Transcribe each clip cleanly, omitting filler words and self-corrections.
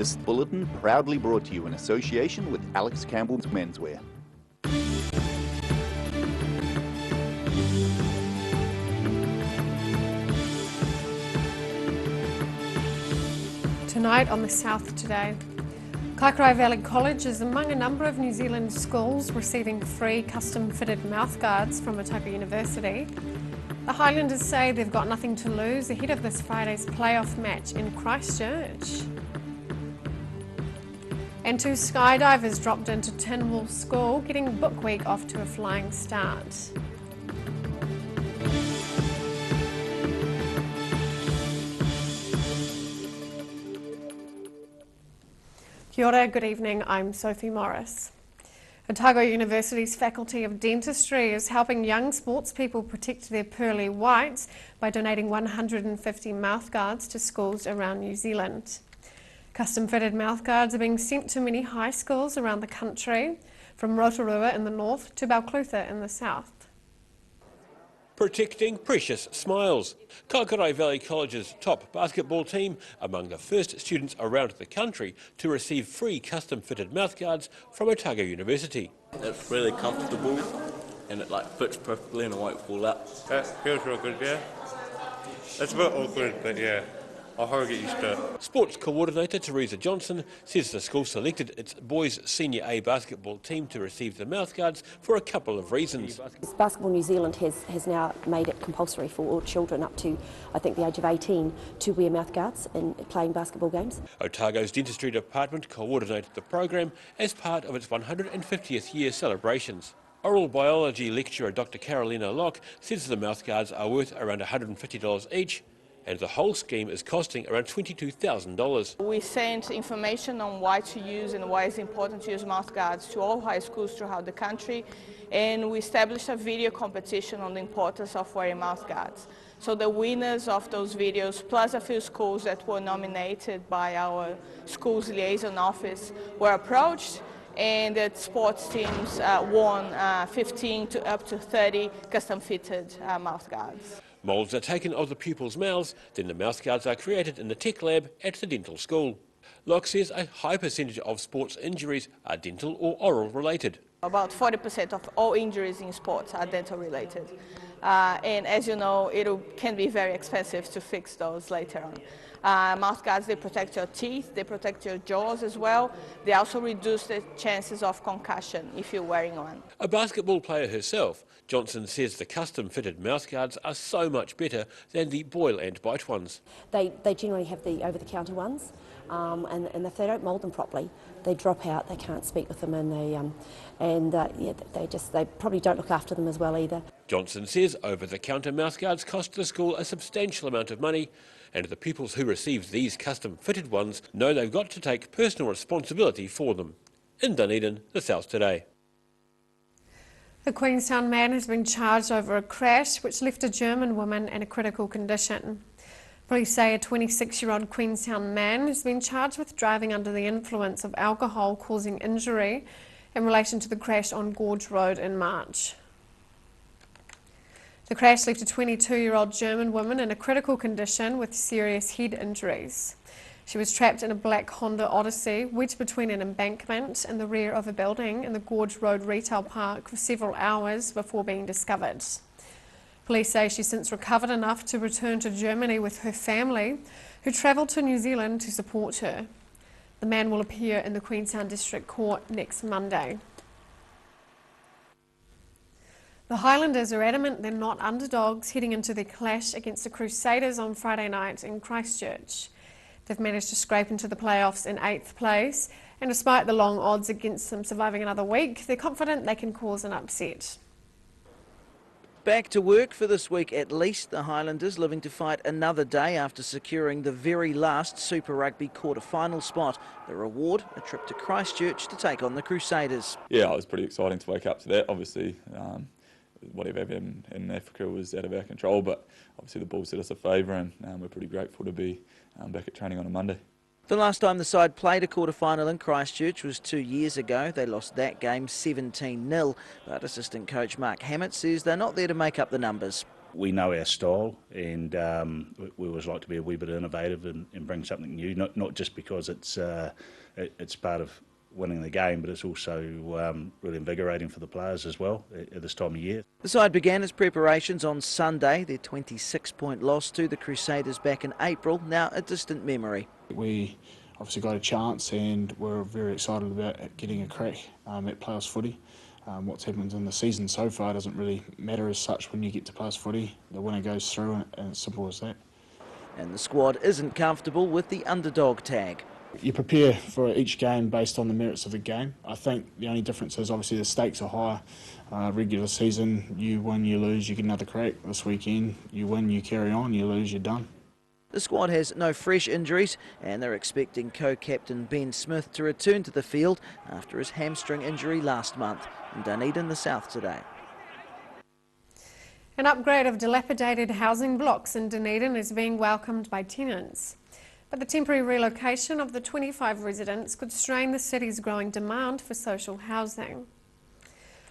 This bulletin proudly brought to you in association with Alex Campbell's Menswear. Tonight on the South Today, Kaikorai Valley College is among a number of New Zealand schools receiving free custom-fitted mouthguards from Otago University. The Highlanders say they've got nothing to lose ahead of this Friday's playoff match in Christchurch. And two skydivers dropped into Tinwell School, getting Book Week off to a flying start. Kia ora, good evening, I'm Sophie Morris. Otago University's Faculty of Dentistry is helping young sports people protect their pearly whites by donating 150 mouthguards to schools around New Zealand. Custom-fitted mouthguards are being sent to many high schools around the country, from Rotorua in the north to Balclutha in the south. Protecting precious smiles. Kaikorai Valley College's top basketball team among the first students around the country to receive free custom-fitted mouthguards from Otago University. It's really comfortable and it fits perfectly and it won't fall out. That feels real good, yeah. It's a bit awkward, but yeah, I'll probably get used to it. Sports coordinator Teresa Johnson says the school selected its boys' Senior A basketball team to receive the mouthguards for a couple of reasons. Basketball New Zealand has now made it compulsory for all children up to, I think, the age of 18 to wear mouthguards in playing basketball games. Otago's dentistry department coordinated the program as part of its 150th year celebrations. Oral biology lecturer Dr Carolina Locke says the mouthguards are worth around $150 each, and the whole scheme is costing around $22,000. We sent information on why to use and why it's important to use mouthguards to all high schools throughout the country, and we established a video competition on the importance of wearing mouthguards. So the winners of those videos, plus a few schools that were nominated by our school's liaison office, were approached, and the sports teams won 15 to up to 30 custom-fitted mouthguards. Moulds are taken of the pupils' mouths, then the mouthguards are created in the tech lab at the dental school. Locke says a high percentage of sports injuries are dental or oral related. About 40% of all injuries in sports are dental related. And as you know, it can be very expensive to fix those later on. Mouthguards, they protect your teeth, they protect your jaws as well. They also reduce the chances of concussion if you're wearing one. A basketball player herself, Johnson says the custom-fitted mouthguards are so much better than the boil and bite ones. They generally have the over-the-counter ones, and if they don't mould them properly, they drop out. They can't speak with them, and they probably don't look after them as well either. Johnson says over-the-counter mouthguards cost the school a substantial amount of money, and the pupils who receive these custom-fitted ones know they've got to take personal responsibility for them. In Dunedin, the South Today. The Queenstown man has been charged over a crash which left a German woman in a critical condition. Police say a 26-year-old Queenstown man has been charged with driving under the influence of alcohol causing injury in relation to the crash on Gorge Road in March. The crash left a 22-year-old German woman in a critical condition with serious head injuries. She was trapped in a black Honda Odyssey wedged between an embankment and the rear of a building in the Gorge Road retail park for several hours before being discovered. Police say she's since recovered enough to return to Germany with her family, who travelled to New Zealand to support her. The man will appear in the Queenstown District Court next Monday. The Highlanders are adamant they're not underdogs heading into their clash against the Crusaders on Friday night in Christchurch. They've managed to scrape into the playoffs in 8th place, and despite the long odds against them surviving another week, they're confident they can cause an upset. Back to work for this week at least, the Highlanders living to fight another day after securing the very last Super Rugby quarter-final spot. The reward, a trip to Christchurch to take on the Crusaders. Yeah, it was pretty exciting to wake up to that. Obviously, whatever happened in Africa was out of our control, but obviously the Bulls did us a favour, and we're pretty grateful to be back at training on a Monday. The last time the side played a quarter-final in Christchurch was 2 years ago. They lost that game 17-0, but assistant coach Mark Hammett says they're not there to make up the numbers. We know our style, and we always like to be a wee bit innovative and bring something new, not just because it's part of winning the game, but it's also really invigorating for the players as well at this time of year. The side began its preparations on Sunday, their 26-point loss to the Crusaders back in April, now a distant memory. We obviously got a chance and we're very excited about getting a crack at playoffs footy. What's happened in the season so far doesn't really matter as such when you get to playoffs footy. The winner goes through and it's simple as that. And the squad isn't comfortable with the underdog tag. You prepare for each game based on the merits of the game. I think the only difference is obviously the stakes are higher. Regular season, you win, you lose, you get another crack. This weekend, you win, you carry on, you lose, you're done. The squad has no fresh injuries and they're expecting co-captain Ben Smith to return to the field after his hamstring injury last month. In Dunedin, the South today. An upgrade of dilapidated housing blocks in Dunedin is being welcomed by tenants. But the temporary relocation of the 25 residents could strain the city's growing demand for social housing.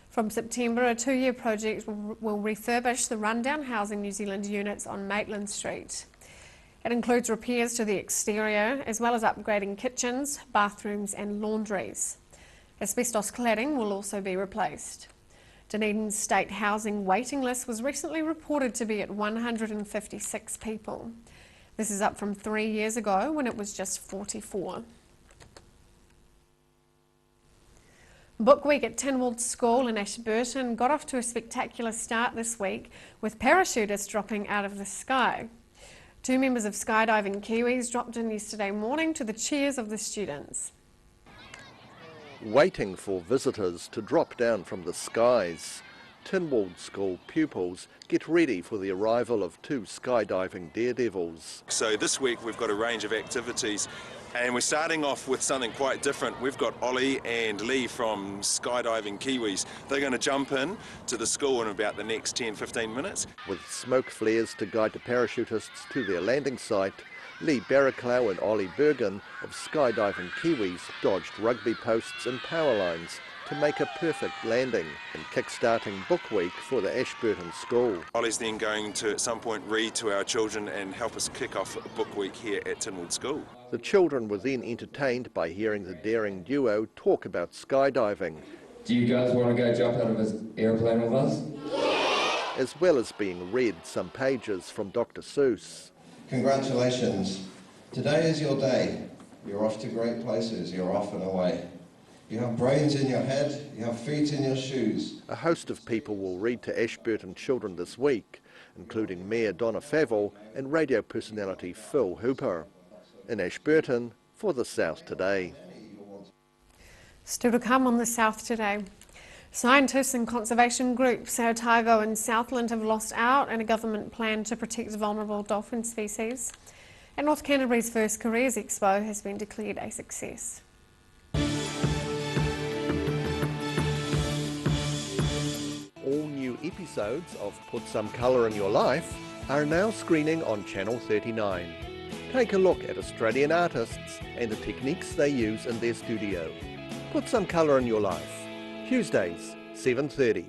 From September, a 2-year project will refurbish the rundown Housing New Zealand units on Maitland Street. It includes repairs to the exterior, as well as upgrading kitchens, bathrooms and laundries. Asbestos cladding will also be replaced. Dunedin's state housing waiting list was recently reported to be at 156 people. This is up from 3 years ago when it was just 44. Book Week at Tynwald School in Ashburton got off to a spectacular start this week with parachutists dropping out of the sky. 2 members of Skydiving Kiwis dropped in yesterday morning to the cheers of the students. Waiting for visitors to drop down from the skies, Tynwald School pupils get ready for the arrival of 2 skydiving daredevils. So this week we've got a range of activities and we're starting off with something quite different. We've got Ollie and Lee from Skydiving Kiwis. They're going to jump in to the school in about the next 10-15 minutes. With smoke flares to guide the parachutists to their landing site, Lee Barraclough and Ollie Bergen of Skydiving Kiwis dodged rugby posts and power lines to make a perfect landing and kick-starting Book Week for the Ashburton School. Ollie's then going to at some point read to our children and help us kick off Book Week here at Tynwald School. The children were then entertained by hearing the daring duo talk about skydiving. Do you guys want to go jump out of this airplane with us? As well as being read some pages from Dr. Seuss. Congratulations. Today is your day. You're off to great places. You're off and away. You have brains in your head, you have feet in your shoes. A host of people will read to Ashburton children this week, including Mayor Donna Favell and radio personality Phil Hooper. In Ashburton, for the South Today. Still to come on the South Today. Scientists and conservation groups at Otago and Southland have lost out in a government plan to protect vulnerable dolphin species. And North Canterbury's first Careers Expo has been declared a success. All new episodes of Put Some Colour in Your Life are now screening on Channel 39. Take a look at Australian artists and the techniques they use in their studio. Put Some Colour in Your Life. Tuesdays, 7:30.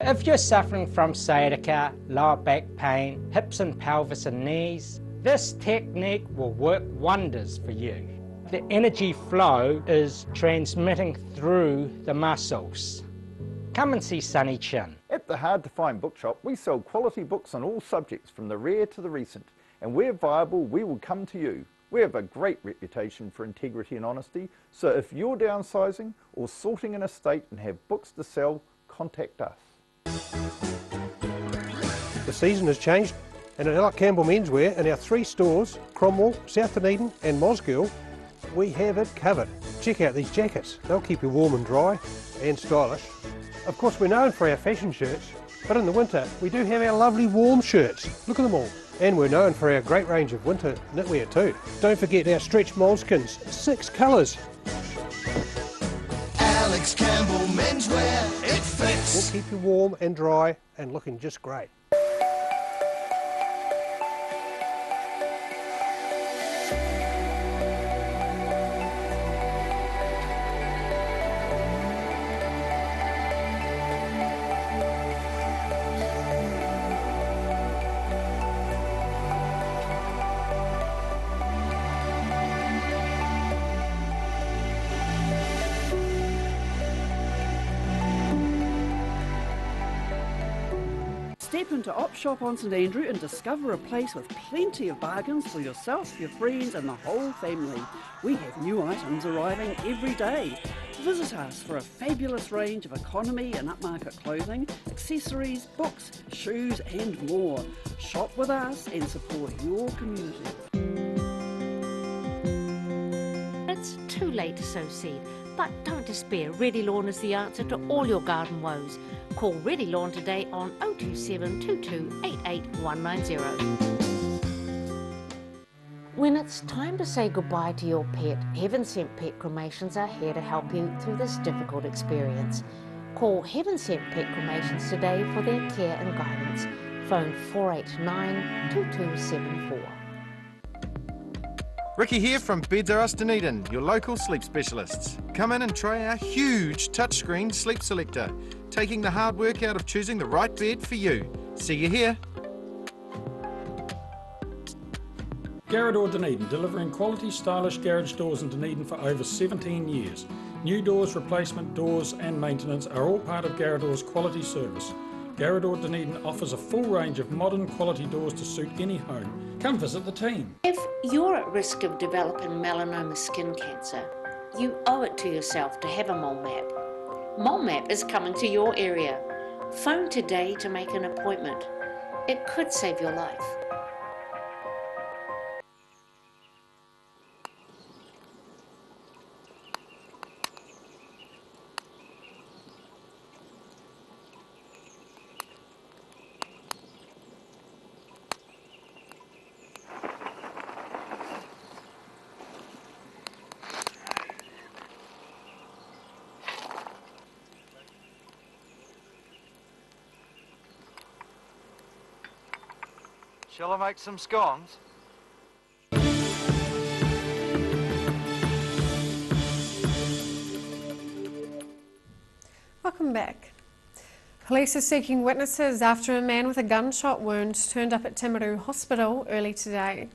If you're suffering from sciatica, lower back pain, hips and pelvis and knees, this technique will work wonders for you. The energy flow is transmitting through the muscles. Come and see Sunny Chin. At the Hard to Find Bookshop, we sell quality books on all subjects, from the rare to the recent. And where viable, we will come to you. We have a great reputation for integrity and honesty, so if you're downsizing or sorting an estate and have books to sell, contact us. The season has changed, and at Alec Campbell Menswear, in our 3 stores, Cromwell, South Dunedin and Mosgiel, we have it covered. Check out these jackets. They'll keep you warm and dry and stylish. Of course, we're known for our fashion shirts, but in the winter we do have our lovely warm shirts. Look at them all. And we're known for our great range of winter knitwear too. Don't forget our stretch moleskins, 6 colours. Alex Campbell Menswear, it fits. We'll keep you warm and dry and looking just great. Step into Op Shop on St Andrew and discover a place with plenty of bargains for yourself, your friends and the whole family. We have new items arriving every day. Visit us for a fabulous range of economy and upmarket clothing, accessories, books, shoes and more. Shop with us and support your community. It's too late to sow seed, but don't despair. Ready Lawn is the answer to all your garden woes. Call Ready Lawn today on 027 22 88 190. When it's time to say goodbye to your pet, Heaven Sent Pet Cremations are here to help you through this difficult experience. Call Heaven Sent Pet Cremations today for their care and guidance. Phone 489 2274. Ricky here from Beds R Us Dunedin, your local sleep specialists. Come in and try our huge touchscreen sleep selector, taking the hard work out of choosing the right bed for you. See you here. Garrador Dunedin, delivering quality, stylish garage doors in Dunedin for over 17 years. New doors, replacement doors and maintenance are all part of Garrador's quality service. Garrador Dunedin offers a full range of modern quality doors to suit any home. Come visit the team. If you're at risk of developing melanoma skin cancer, you owe it to yourself to have a mole map. Mole Map is coming to your area. Phone today to make an appointment. It could save your life. Shall I make some scones? Welcome back. Police are seeking witnesses after a man with a gunshot wound turned up at Timaru Hospital early today.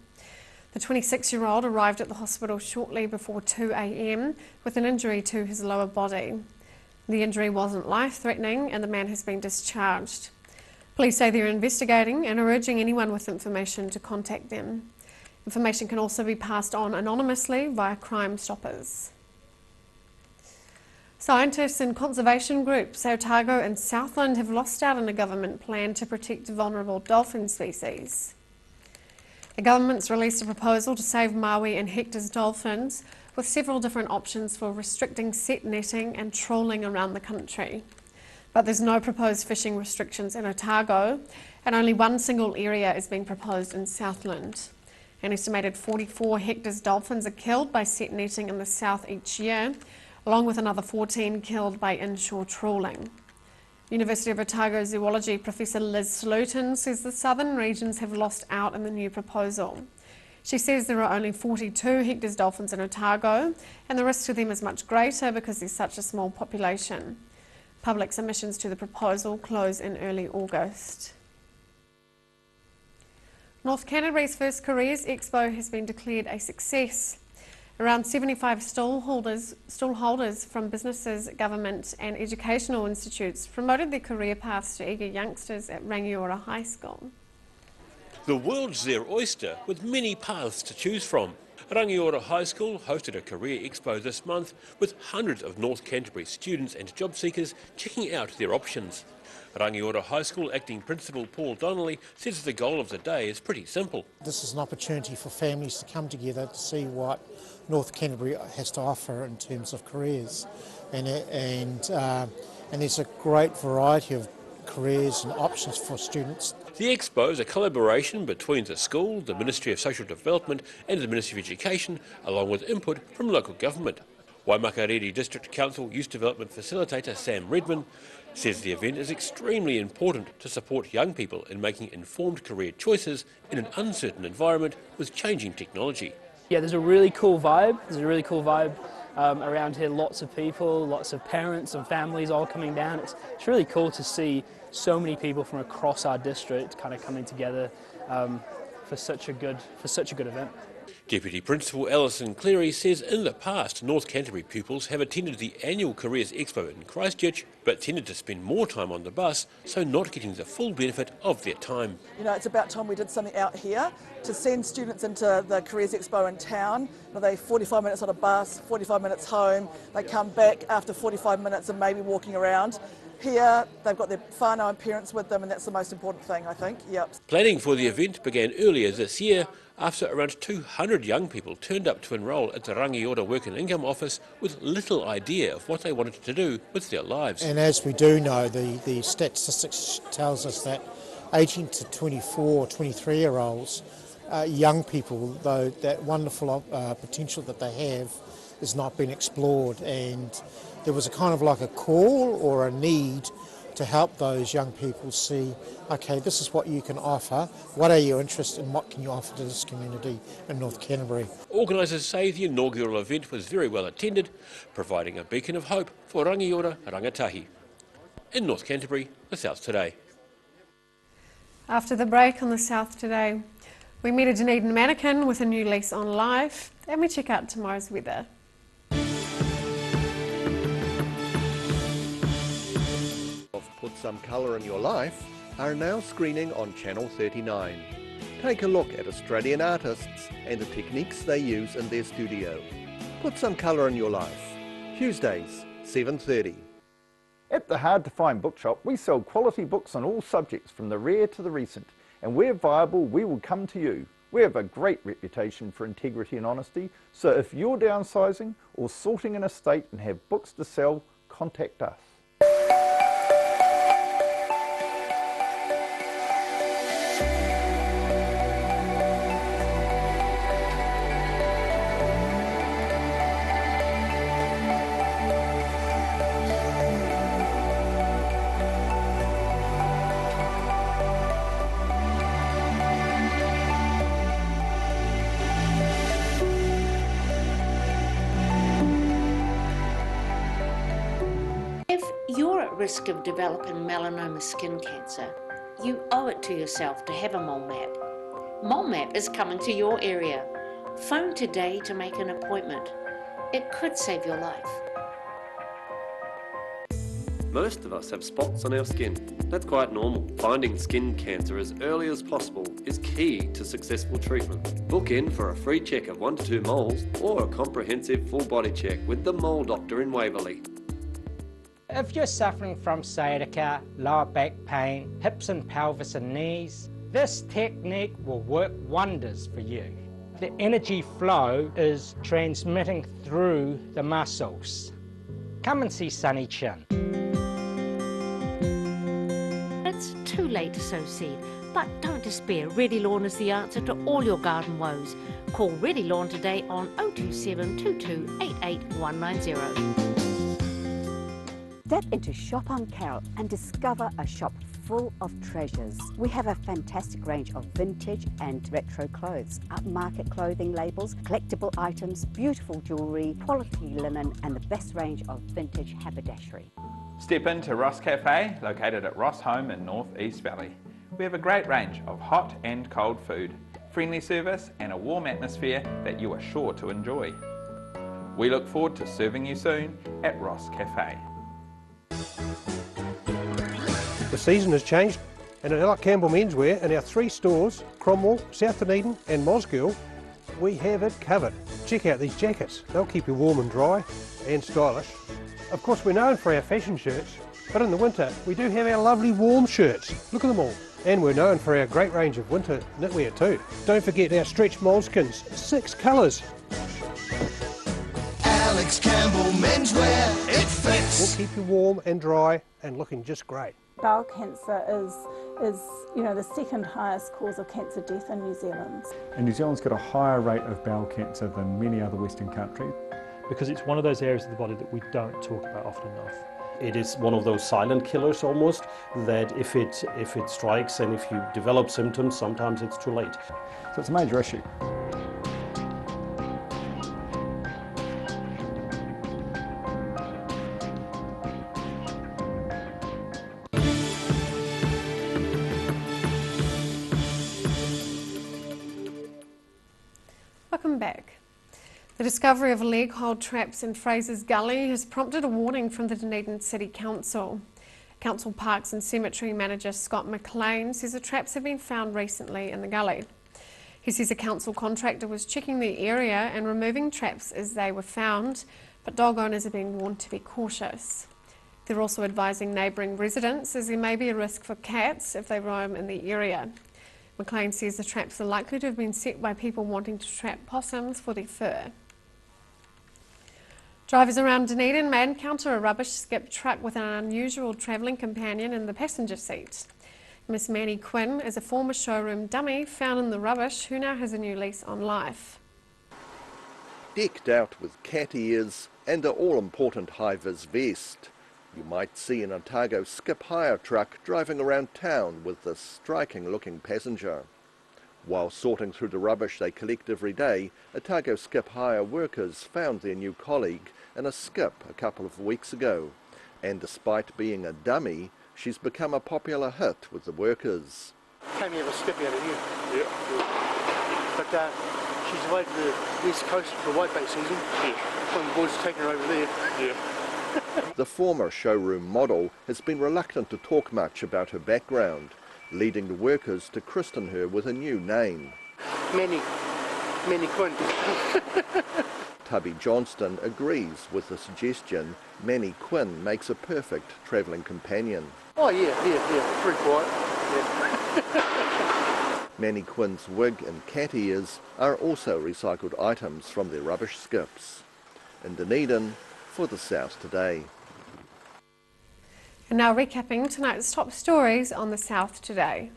The 26-year-old arrived at the hospital shortly before 2 a.m. with an injury to his lower body. The injury wasn't life-threatening and the man has been discharged. Police say they're investigating and are urging anyone with information to contact them. Information can also be passed on anonymously via Crime Stoppers. Scientists and conservation groups Otago and Southland have lost out on a government plan to protect vulnerable dolphin species. The government's released a proposal to save Maui and Hector's dolphins, with several different options for restricting set netting and trawling around the country. But there's no proposed fishing restrictions in Otago, and only one single area is being proposed in Southland. An estimated 44 Hector's dolphins are killed by set netting in the south each year, along with another 14 killed by inshore trawling. University of Otago zoology professor Liz Sluton says the southern regions have lost out in the new proposal. She says there are only 42 Hector's dolphins in Otago, and the risk to them is much greater because there's such a small population. Public submissions to the proposal close in early August. North Canterbury's first Careers Expo has been declared a success. Around 75 stallholders from businesses, government and educational institutes promoted their career paths to eager youngsters at Rangiora High School. The world's their oyster, with many paths to choose from. Rangiora High School hosted a career expo this month with hundreds of North Canterbury students and job seekers checking out their options. Rangiora High School acting principal Paul Donnelly says the goal of the day is pretty simple. This is an opportunity for families to come together to see what North Canterbury has to offer in terms of careers, and there's a great variety of careers and options for students. The expo is a collaboration between the school, the Ministry of Social Development and the Ministry of Education, along with input from local government. Waimakariri District Council Youth Development Facilitator Sam Redman says the event is extremely important to support young people in making informed career choices in an uncertain environment with changing technology. Yeah, there's a really cool vibe. Around here, lots of people, lots of parents and families all coming down. It's really cool to see so many people from across our district kind of coming together for such a good event. Deputy Principal Alison Cleary says in the past North Canterbury pupils have attended the annual Careers Expo in Christchurch but tended to spend more time on the bus, so not getting the full benefit of their time. You know, it's about time we did something out here to send students into the Careers Expo in town. You know, they 45 minutes on a bus, 45 minutes home, they come back after 45 minutes and maybe walking around. Here, they've got their whānau and parents with them, and that's the most important thing, I think. Yep. Planning for the event began earlier this year after around 200 young people turned up to enrol at the Rangiora Work and Income Office with little idea of what they wanted to do with their lives. And as we do know, the statistics tells us that 18 to 24, 23-year-olds, young people, though that wonderful potential that they have is not being explored, and there was a kind of like a call or a need to help those young people see, okay, this is what you can offer, what are you interested in, what can you offer to this community in North Canterbury. Organisers say the inaugural event was very well attended, providing a beacon of hope for Rangiora Rangatahi. In North Canterbury, the South Today. After the break on the South Today, we meet a Dunedin mannequin with a new lease on life, and we check out tomorrow's weather. Put Some Colour in Your Life are now screening on Channel 39. Take a look at Australian artists and the techniques they use in their studio. Put Some Colour in Your Life, Tuesdays, 7:30. At the Hard to Find Bookshop, we sell quality books on all subjects from the rare to the recent. And where viable, we will come to you. We have a great reputation for integrity and honesty, so if you're downsizing or sorting an estate and have books to sell, contact us. Risk of developing melanoma skin cancer, you owe it to yourself to have a mole map. Mole Map is coming to your area. Phone today to make an appointment. It could save your life. Most of us have spots on our skin. That's quite normal. Finding skin cancer as early as possible is key to successful treatment. Book in for a free check of 1 to 2 moles or a comprehensive full body check with the Mole Doctor in Waverley. If you're suffering from sciatica, lower back pain, hips and pelvis and knees, this technique will work wonders for you. The energy flow is transmitting through the muscles. Come and see Sunny Chin. It's too late to sow seed, but don't despair. Ready Lawn is the answer to all your garden woes. Call Ready Lawn today on 027 22 88 190. Step into Shop on Carroll and discover a shop full of treasures. We have a fantastic range of vintage and retro clothes, upmarket clothing labels, collectible items, beautiful jewellery, quality linen and the best range of vintage haberdashery. Step into Ross Cafe, located at Ross Home in North East Valley. We have a great range of hot and cold food, friendly service and a warm atmosphere that you are sure to enjoy. We look forward to serving you soon at Ross Cafe. The season has changed, and at Ella Campbell Menswear in our 3 stores, Cromwell, South Dunedin and Mosgiel, we have it covered. Check out these jackets. They'll keep you warm and dry and stylish. Of course, we're known for our fashion shirts, but in the winter we do have our lovely warm shirts. Look at them all. And we're known for our great range of winter knitwear too. Don't forget our stretch moleskins, 6 colours. Alex Campbell Menswear, it fits. We'll keep you warm and dry and looking just great. Bowel cancer is the second highest cause of cancer death in New Zealand. And New Zealand's got a higher rate of bowel cancer than many other Western countries. Because it's one of those areas of the body that we don't talk about often enough. It is one of those silent killers almost, that if it strikes and if you develop symptoms, sometimes it's too late. So it's a major issue. Welcome welcome back. The discovery of leg hold traps in Fraser's Gully has prompted a warning from the Dunedin City Council. Council Parks and Cemetery Manager Scott McLean says the traps have been found recently in the gully. He says a council contractor was checking the area and removing traps as they were found, but dog owners are being warned to be cautious. They're also advising neighbouring residents as there may be a risk for cats if they roam in the area. McLean says the traps are likely to have been set by people wanting to trap possums for their fur. Drivers around Dunedin may encounter a rubbish skip truck with an unusual travelling companion in the passenger seat. Miss Manny Quinn is a former showroom dummy found in the rubbish who now has a new lease on life. Decked out with cat ears and an all-important high-vis vest, you might see an Otago skip hire truck driving around town with this striking-looking passenger. While sorting through the rubbish they collect every day, Otago skip hire workers found their new colleague in a skip a couple of weeks ago. And despite being a dummy, she's become a popular hit with the workers. Came here with a skip out of here. Yeah. But she's away to the west coast for the whitebait season. Yeah. One of the boys is taking her over there. Yeah. The former showroom model has been reluctant to talk much about her background, leading the workers to christen her with a new name. Manny Quinn. Tubby Johnston agrees with the suggestion. Manny Quinn makes a perfect travelling companion. Oh yeah, pretty quiet. Yeah. Manny Quinn's wig and cat ears are also recycled items from their rubbish skips. In Dunedin, for the South Today. And now recapping tonight's top stories on the South Today.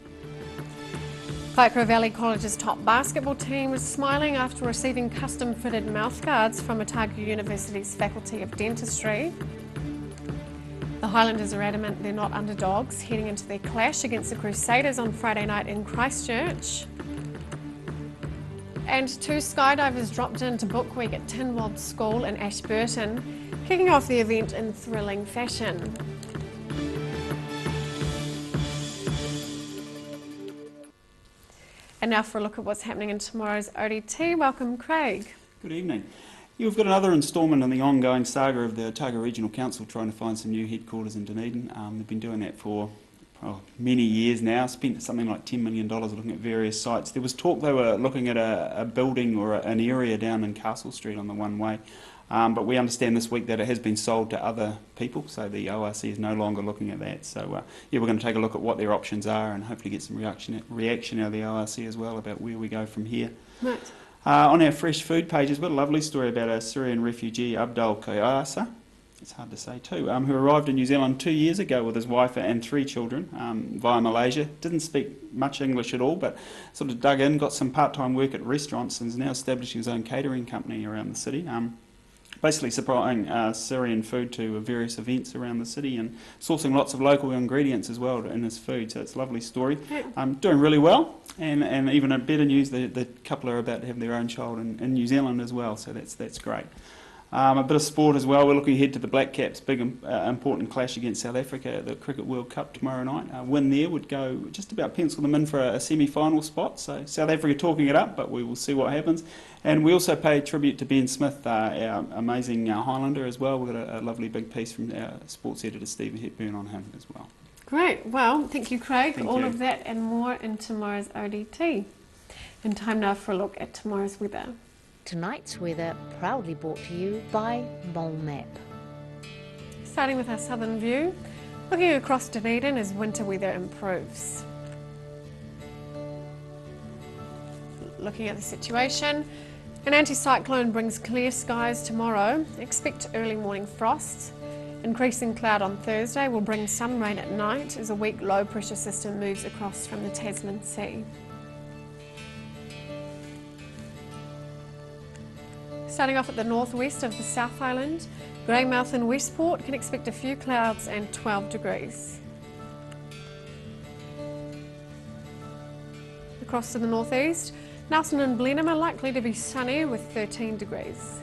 Kaikoura Valley College's top basketball team is smiling after receiving custom-fitted mouthguards from Otago University's Faculty of Dentistry. The Highlanders are adamant they're not underdogs heading into their clash against the Crusaders on Friday night in Christchurch. And 2 skydivers dropped into Book Week at Tinwald School in Ashburton, kicking off the event in thrilling fashion. And now for a look at what's happening in tomorrow's ODT. Welcome, Craig. Good evening. You've got another instalment in the ongoing saga of the Otago Regional Council trying to find some new headquarters in Dunedin. They've been doing that for many years now, spent something like $10 million looking at various sites. There was talk they were looking at a building or an area down in Castle Street on the one-way, but we understand this week that it has been sold to other people, so the ORC is no longer looking at that. So yeah, we're going to take a look at what their options are and hopefully get some reaction out of the ORC as well about where we go from here. Right. On our fresh food pages, we've got a lovely story about a Syrian refugee, Abdul Kayasa, it's hard to say too, who arrived in New Zealand 2 years ago with his wife and 3 children via Malaysia. Didn't speak much English at all, but sort of dug in, got some part-time work at restaurants and is now establishing his own catering company around the city. Basically supplying Syrian food to various events around the city and sourcing lots of local ingredients as well in his food, so it's a lovely story. Doing really well, and even a better news, the couple are about to have their own child in New Zealand as well, so that's great. A bit of sport as well. We're looking ahead to the Black Caps' big important clash against South Africa at the Cricket World Cup tomorrow night. A win there would go just about pencil them in for a semi-final spot. So South Africa talking it up, but we will see what happens. And we also pay tribute to Ben Smith, our amazing Highlander as well. We've got a lovely big piece from our sports editor Stephen Hepburn on him as well. Great. Well, thank you, Craig. Thank All you. of that and more in tomorrow's ODT. And time now for a look at tomorrow's weather. Tonight's weather proudly brought to you by Mole Map. Starting with our southern view, looking across Dunedin as winter weather improves. Looking at the situation, an anticyclone brings clear skies tomorrow. Expect early morning frosts. Increasing cloud on Thursday will bring some rain at night as a weak low pressure system moves across from the Tasman Sea. Starting off at the northwest of the South Island, Greymouth and Westport can expect a few clouds and 12 degrees. Across to the northeast, Nelson and Blenheim are likely to be sunny with 13 degrees.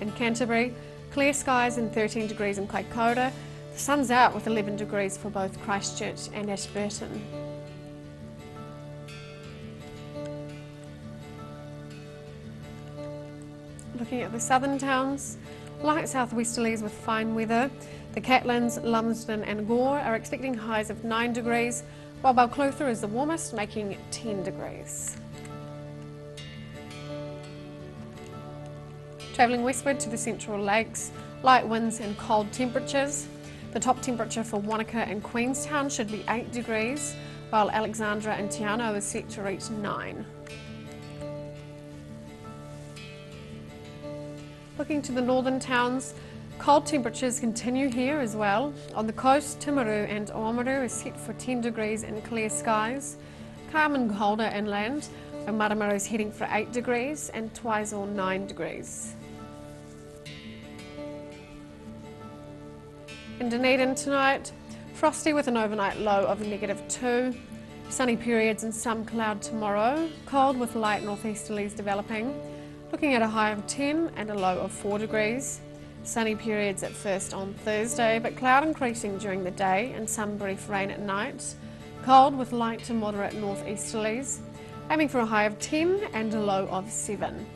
In Canterbury, clear skies and 13 degrees in Kaikoura. The sun's out with 11 degrees for both Christchurch and Ashburton. Looking at the southern towns, light southwesterlies with fine weather. The Catlins, Lumsden and Gore are expecting highs of 9 degrees, while Balclutha is the warmest, making 10 degrees. Travelling westward to the Central Lakes, light winds and cold temperatures. The top temperature for Wanaka and Queenstown should be 8 degrees, while Alexandra and Te Anau is set to reach 9. Looking to the northern towns, cold temperatures continue here as well. On the coast, Timaru and Oamaru is set for 10 degrees and clear skies. Calm and colder inland. Omarama is heading for 8 degrees and Twizel 9 degrees. In Dunedin tonight, frosty with an overnight low of -2. Sunny periods and some cloud tomorrow. Cold with light northeasterlies developing. Looking at a high of 10 and a low of 4 degrees. Sunny periods at first on Thursday, but cloud increasing during the day and some brief rain at night. Cold with light to moderate northeasterlies. Aiming for a high of 10 and a low of 7.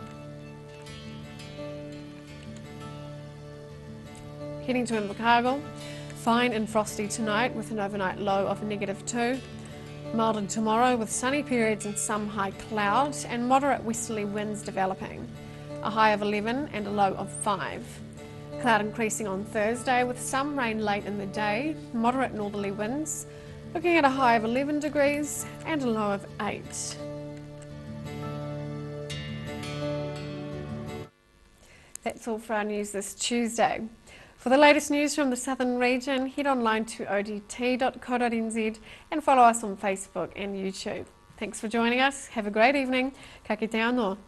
Heading to Invercargill, fine and frosty tonight with an overnight low of -2. Mild tomorrow with sunny periods and some high cloud and moderate westerly winds developing. A high of 11 and a low of 5. Cloud increasing on Thursday with some rain late in the day, moderate northerly winds. Looking at a high of 11 degrees and a low of 8. That's all for our news this Tuesday. For the latest news from the southern region, head online to odt.co.nz and follow us on Facebook and YouTube. Thanks for joining us. Have a great evening. Ka kite anō.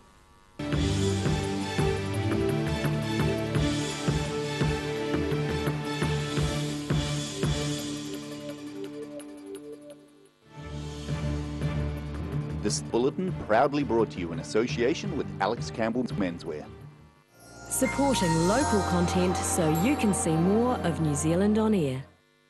This bulletin proudly brought to you in association with Alex Campbell's Menswear. Supporting local content so you can see more of New Zealand on air.